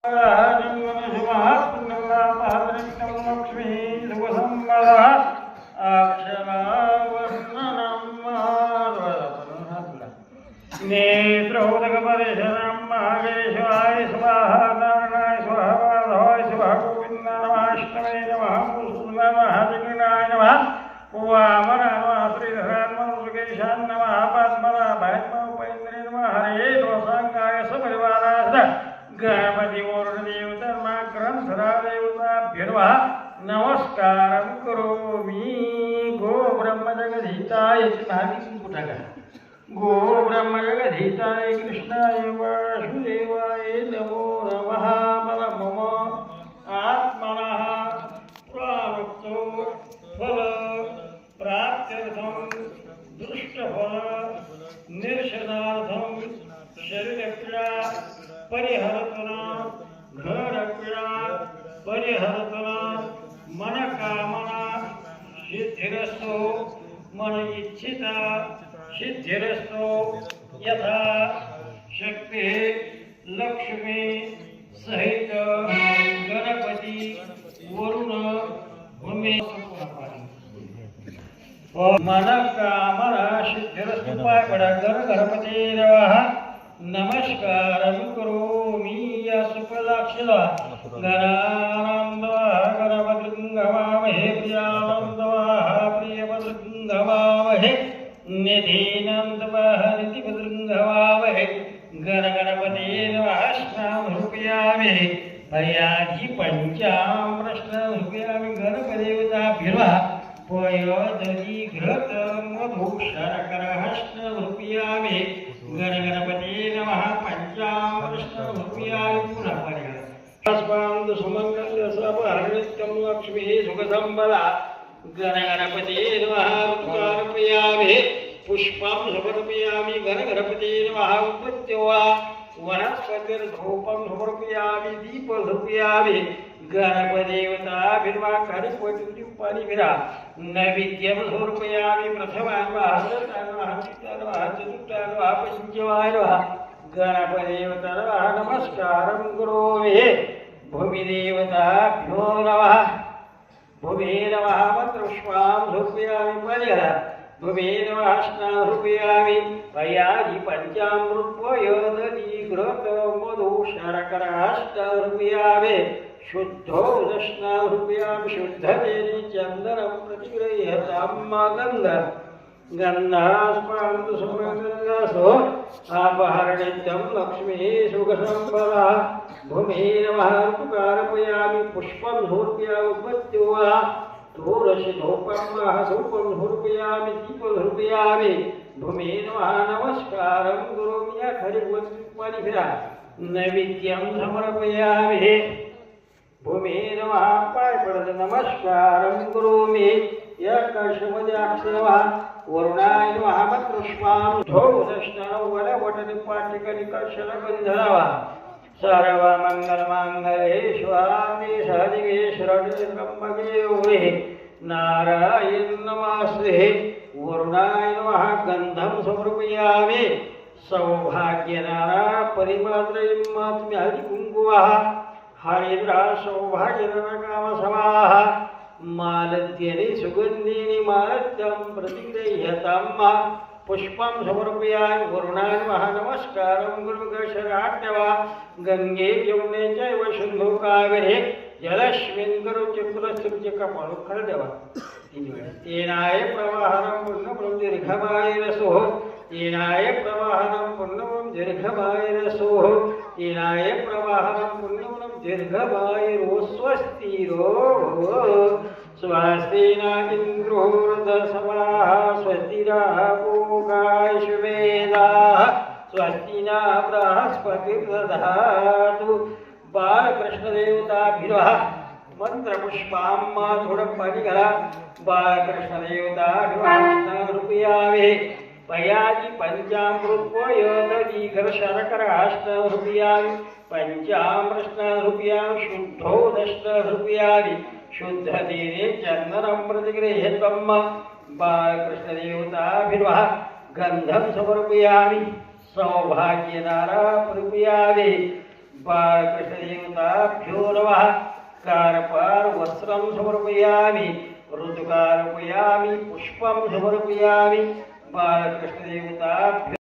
नेत्रोदकपरिशनं महागेशवाय स्वाहा नारायणाय स्वाहा माधवाय स्वाहा गोविन्दाय नमः नमः जगन्नाय नमः वामन नमः श्रीधराय नमः सुकेशाय नमः पद्मनाभाय नमः उपेन्द्राय नमः हरे दोषांगाय सपरिवाराय गणपति देवता ग्रंथरा देवताभ्यो नमस्कारं करोमि। गो ब्रह्म जगदीताय गो ब्रह्म जगदीताय कृष्णाय वासुदेवाय नमो नमः। मम आत्मनः प्राप्तो फल प्राप्त्यर्थं दृष्टफल निर्शनार्थं शरीरक्रिया परिहरतना घरक्रिया परिहरतना मनकामना सिद्धिरस्तु मन इच्छिता सिद्धिरस्तु यथा शक्ति लक्ष्मी सहित गणपति वरुण भूमि मनकामना सिद्धिरस्तु पाय पड़ा गणपति नमः नमस्कारं करोमि। या सुफलाक्षरा गणानन्दः गणपतिर्गवामहे प्रियानन्दः प्रियपतिर्गवामहे निधिनन्दः निधिपतिर्गवामहे गणगणपते नमः स्नानरूपयामि भयाधि पञ्चामृष्णरूपयामि गणपतिदेवताभ्यो पयोदधि घृत मधु शर्करः स्नानरूपयामि गणगणपते नमः पञ्चामृष्णरूपयामि पुनः परिहरस्वान्दु सुमङ्गल्य सर्वहरित्यं लक्ष्मीः सुखसम्पदा गणगणपते नमः रुद्रार्पयामि पुष्पं समर्पयामि गणगणपते नमः उपत्यवा वनस्पतिर्धूपं समर्पयामि दीपं समर्पयामि गणपतिदेवताभिर्वा करिपतिपानिभिरा नैवेद्यं समर्पयामि प्रथमान्वः चतुर्थान्वः पञ्चमान्वः गणपतिदेवताभ्यो नमस्कारं करोमि। भूमिदेवताभ्यो नमः भूमे नमः मन्त्रपुष्पां समर्पयामि परिहर भूमे नमः स्नानरूपयामि पयादि पञ्चामृतपयोदधि घृत मधु शर्करः स्नानरूपयामि शुद्धो स्नानरूपयामि शुद्धतेन चन्दनं प्रतिगृह्यतां गन्ध गन्धास्पन्दु सुमङ्गलसो अपहरणितं लक्ष्मीः सुखसम्पदा भूमे नमः ऋतुकारपयामि पुष्पं समर्पयामि उपत्यवा तुलसी धूपं धूपं समर्पयामि दीपं समर्पयामि भूमे नमः नमस्कारं करोमि। हरिवत्परिभिरा नैवेद्यं समर्पयामि भूमे नमः पायपडत नमस्कारं करोमि। यकर्षमद्याक्षरः वरुणाय नमः मन्त्रपुष्पां धौतस्नानं वरवटनिपाटिकनिकर्षणगन्धर्वः सर्वमङ्गलमाङ्गल्ये स्वामी सहजिगे शरण्यत्र्यम्बके गौरी नारायण नमस्ते। वरुणाय नमः गन्धं समर्पयामि सौभाग्यनारा परिमात्रयमात्म्य हरिकुङ्कुमः हरिद्रा सौभाग्यनकामसमाः मालद्यनि सुगन्धिनि मालद्यं प्रतिगृह्यतां पुष्पं समर्पयामि वरुणाय नमः नमस्कारं गुरुगशराट्यवा गंगे यमुने चैव सिन्धु कावेरी जलस्मिन् करुचक्रुश्च कपालुखलदेव येनाय प्रवाहनं पुण्यं दीर्घमायुरसोः येनाय प्रवाहनं पुण्यं दीर्घमायुरसोः येनाय प्रवाहनं पुण्यं दीर्घमायुरो स्वस्तिरो स्वस्ति न इन्द्रो वृद्धसभाः स्वस्ति नः पूषा वेदाः स्वस्ति न बृहस्पतिर्दधातु। बालकृष्णदेवताभ्यो मंत्रपुष्पां माधुरपरिकरा बालकृष्णदेवताभ्यो स्नानरूपयामि पयादि पञ्चामृतपयोदधि घृतशर्करः स्नानरूपयामि पञ्चामृतस्नानरूपयामि शुद्धो स्नानरूपयामि शुद्धतेने चन्दनं प्रतिगृह्यतां बालकृष्णदेवताभ्यो गन्धं समर्पयामि सौभाग्यनारा प्रपूयामि बालकृष्णदेवताभ्यो नमः कारपार वस्त्रं समर्पयामि ऋतुकारपयामि पुष्पं समर्पयामि बालकृष्णदेवताभ्यो